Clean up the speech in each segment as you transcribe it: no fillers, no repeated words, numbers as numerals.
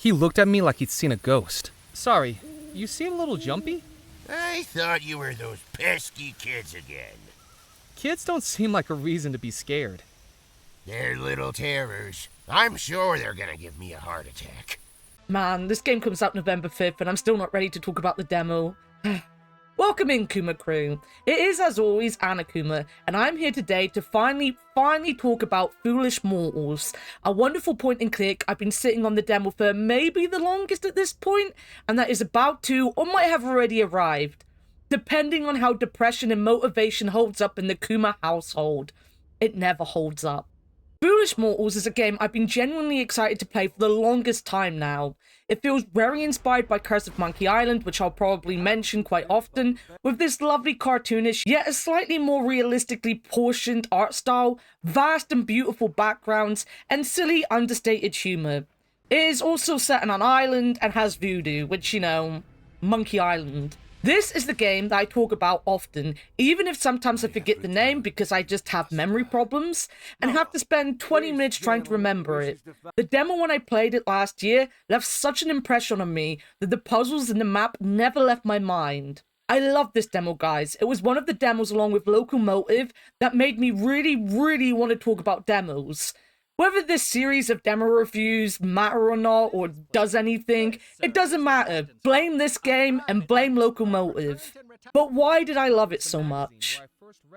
He looked at me like he'd seen a ghost. Sorry, you seem a little jumpy? I thought you were those pesky kids again. Kids don't seem like a reason to be scared. They're little terrors. I'm sure they're gonna give me a heart attack. Man, this game comes out November 5th and I'm still not ready to talk about the demo. Welcome in, Kuma crew. It is, as always, Annakuma, and I'm here today to finally talk about Foolish Mortals, a wonderful point and click I've been sitting on the demo for maybe the longest at this point, and that is about to, or might have already arrived, depending on how depression and motivation holds up in the Kuma household. It never holds up. Foolish Mortals is a game I've been genuinely excited to play for the longest time now. It feels very inspired by Curse of Monkey Island, which I'll probably mention quite often, with this lovely cartoonish, yet a slightly more realistically portioned art style, vast and beautiful backgrounds, and silly, understated humour. It is also set on an island and has voodoo, which, you know, Monkey Island. This is the game that I talk about often, even if sometimes I forget the name because I just have memory problems, and have to spend 20 minutes trying to remember it. The demo when I played it last year left such an impression on me that the puzzles in the map never left my mind. I love this demo, guys. It was one of the demos along with Locomotive that made me really want to talk about demos. Whether this series of demo reviews matter or not, or does anything, it doesn't matter. Blame this game and blame Locomotive. But why did I love it so much?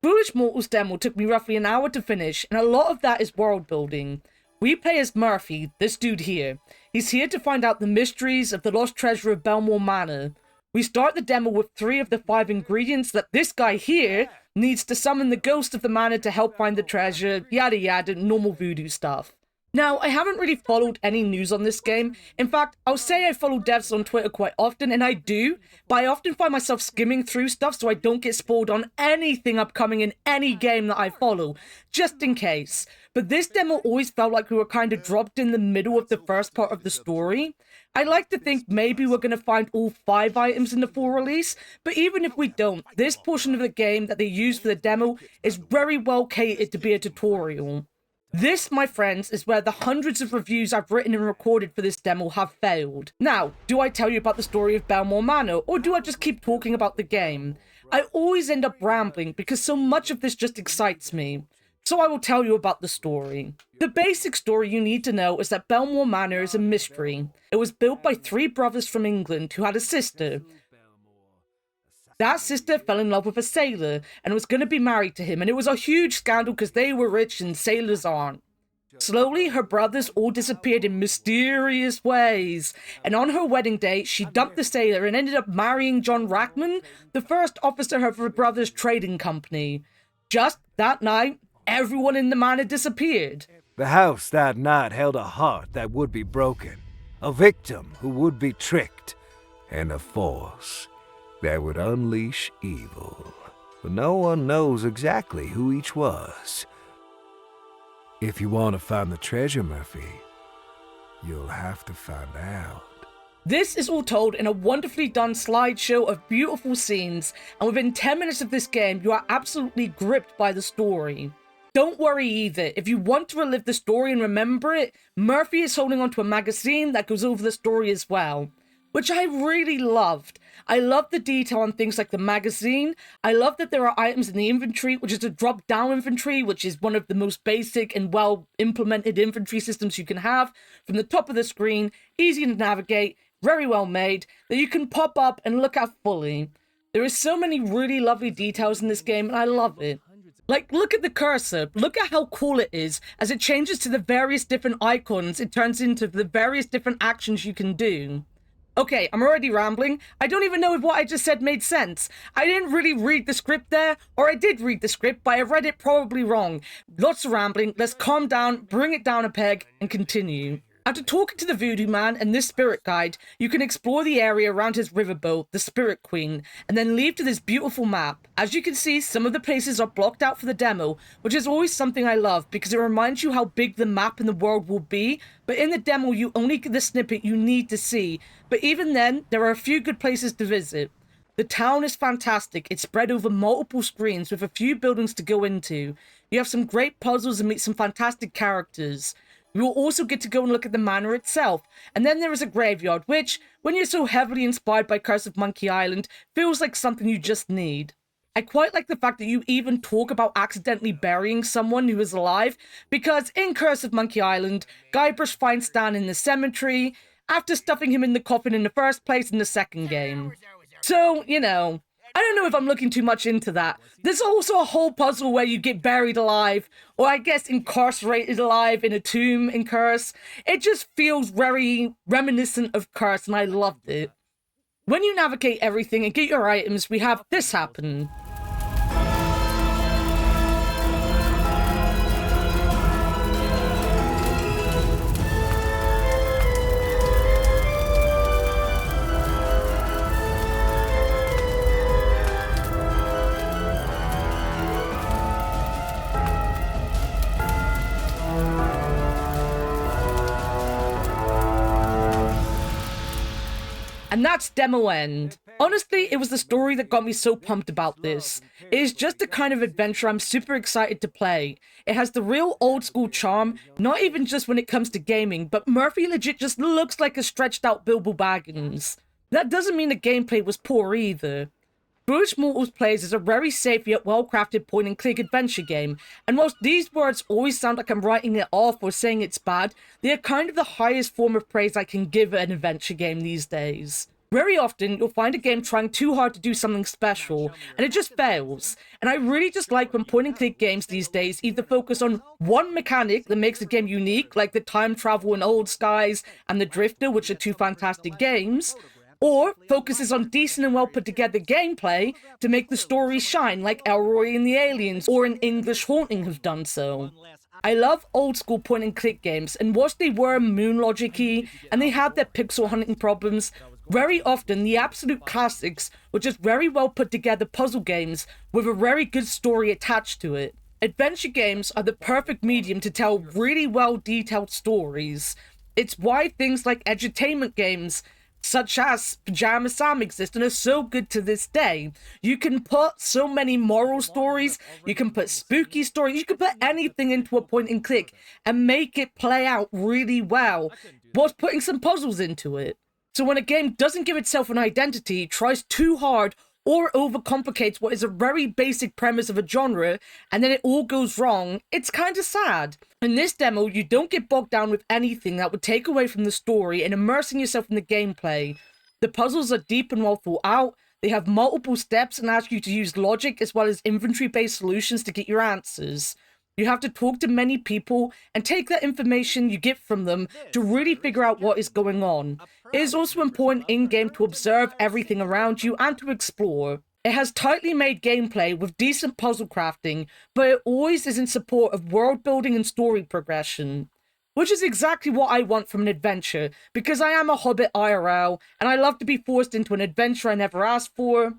Foolish Mortals demo took me roughly an hour to finish, and a lot of that is world building. We play as Murphy, this dude here. He's here to find out the mysteries of the lost treasure of Belmore Manor. We start the demo with 3 of the 5 ingredients that this guy here needs to summon the ghost of the manor to help find the treasure, yada yada, normal voodoo stuff. Now, I haven't really followed any news on this game. In fact, I'll say I follow devs on Twitter quite often, and I do, but I often find myself skimming through stuff so I don't get spoiled on anything upcoming in any game that I follow, just in case. But this demo always felt like we were kind of dropped in the middle of the first part of the story. I like to think maybe we're going to find all 5 items in the full release, but even if we don't, this portion of the game that they use for the demo is very well catered to be a tutorial. This, my friends, is where the hundreds of reviews I've written and recorded for this demo have failed. Now, do I tell you about the story of Belmore Manor, or do I just keep talking about the game? I always end up rambling because so much of this just excites me. So I will tell you about the story. The basic story you need to know is that Belmore Manor is a mystery. It was built by 3 brothers from England who had a sister. That sister fell in love with a sailor and was going to be married to him, and it was a huge scandal because they were rich and sailors aren't. Slowly, her brothers all disappeared in mysterious ways, and on her wedding day, she dumped the sailor and ended up marrying John Rackman, the first officer of her brother's trading company. Just that night, everyone in the manor disappeared. The house that night held a heart that would be broken, a victim who would be tricked, and a force that would unleash evil. But no one knows exactly who each was. If you want to find the treasure, Murphy, you'll have to find out. This is all told in a wonderfully done slideshow of beautiful scenes, and within 10 minutes of this game, you are absolutely gripped by the story. Don't worry either, if you want to relive the story and remember it, Murphy is holding onto a magazine that goes over the story as well, which I really loved. I love the detail on things like the magazine. I love that there are items in the inventory, which is a drop-down inventory, which is one of the most basic and well-implemented inventory systems you can have. From the top of the screen, easy to navigate, very well made, that you can pop up and look at fully. There is so many really lovely details in this game, and I love it. Like, look at the cursor. Look at how cool it is. As it changes to the various different icons, it turns into the various different actions you can do. Okay, I'm already rambling. I don't even know if what I just said made sense. I didn't really read the script there, or I did read the script, but I read it probably wrong. Lots of rambling. Let's calm down, bring it down a peg, and continue. After talking to the Voodoo Man and this spirit guide, you can explore the area around his riverboat, the Spirit Queen, and then leave to this beautiful map. As you can see, some of the places are blocked out for the demo, which is always something I love because it reminds you how big the map in the world will be, but in the demo you only get the snippet you need to see, but even then, there are a few good places to visit. The town is fantastic. It's spread over multiple screens with a few buildings to go into. You have some great puzzles and meet some fantastic characters. You will also get to go and look at the manor itself, and then there is a graveyard, which, when you're so heavily inspired by Curse of Monkey Island, feels like something you just need. I quite like the fact that you even talk about accidentally burying someone who is alive, because in Curse of Monkey Island, Guybrush finds Stan in the cemetery, after stuffing him in the coffin in the first place in the second game. So, you know, I don't know if I'm looking too much into that. There's also a whole puzzle where you get buried alive, or I guess incarcerated alive in a tomb in Curse. It just feels very reminiscent of Curse, and I loved it. When you navigate everything and get your items, we have this happen. And that's demo end. Honestly, it was the story that got me so pumped about this. It is just the kind of adventure I'm super excited to play. It has the real old school charm, not even just when it comes to gaming, but Murphy legit just looks like a stretched out Bilbo Baggins. That doesn't mean the gameplay was poor either. Foolish Mortals Plays is a very safe yet well-crafted point-and-click adventure game, and whilst these words always sound like I'm writing it off or saying it's bad, they are kind of the highest form of praise I can give an adventure game these days. Very often, you'll find a game trying too hard to do something special, and it just fails. And I really just like when point-and-click games these days either focus on one mechanic that makes the game unique, like the time travel in Old Skies and the Drifter, which are two fantastic games, or focuses on decent and well put together gameplay to make the story shine, like Elroy and the Aliens or an English Haunting have done so. I love old school point and click games, and whilst they were moon logic-y and they had their pixel hunting problems, very often the absolute classics were just very well put together puzzle games with a very good story attached to it. Adventure games are the perfect medium to tell really well detailed stories. It's why things like edutainment games such as Pajama Sam exist and are so good to this day. You can put so many moral stories, you can put spooky stories, you can put anything into a point and click and make it play out really well whilst putting some puzzles into it. So when a game doesn't give itself an identity, tries too hard, or overcomplicates what is a very basic premise of a genre, and then it all goes wrong, it's kind of sad. In this demo, you don't get bogged down with anything that would take away from the story and immersing yourself in the gameplay. The puzzles are deep and well thought out, they have multiple steps and ask you to use logic as well as inventory-based solutions to get your answers. You have to talk to many people and take that information you get from them to really figure out what is going on. It is also important in-game to observe everything around you and to explore. It has tightly made gameplay with decent puzzle crafting, but it always is in support of world building and story progression. Which is exactly what I want from an adventure, because I am a Hobbit IRL, and I love to be forced into an adventure I never asked for,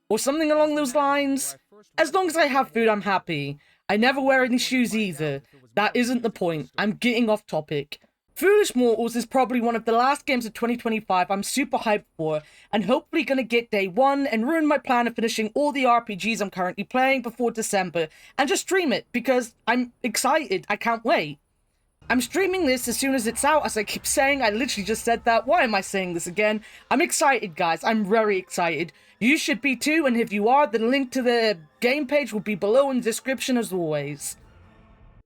or something along those lines. As long as I have food, I'm happy. I never wear any shoes either. That isn't the point. I'm getting off topic. Foolish Mortals is probably one of the last games of 2025 I'm super hyped for, and hopefully gonna get day one and ruin my plan of finishing all the RPGs I'm currently playing before December, and just stream it, because I'm excited. I can't wait. I'm streaming this as soon as it's out, as I keep saying. I literally just said that. Why am I saying this again? I'm excited, guys. I'm very excited. You should be too, and if you are, the link to the game page will be below in the description as always.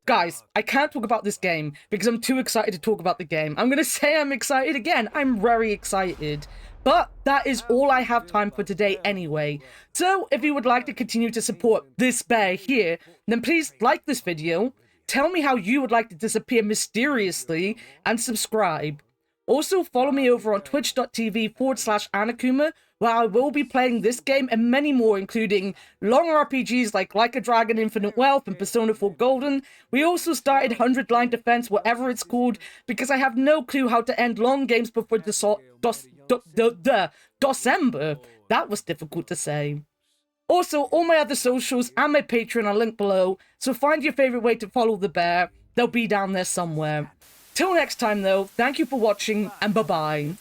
Guys, I can't talk about this game because I'm too excited to talk about the game. I'm gonna say I'm excited again. I'm very excited. But that is all I have time for today anyway. So if you would like to continue to support this bear here, then please like this video, tell me how you would like to disappear mysteriously, and subscribe. Also, follow me over on twitch.tv/Annakuma, where I will be playing this game and many more, including long RPGs like a Dragon Infinite Wealth and Persona 4 Golden. We also started 100 Line Defense, whatever it's called, because I have no clue how to end long games before December. That was difficult to say. Also, all my other socials and my Patreon are linked below, so find your favorite way to follow the bear. They'll be down there somewhere. Till next time though, thank you for watching, and bye-bye.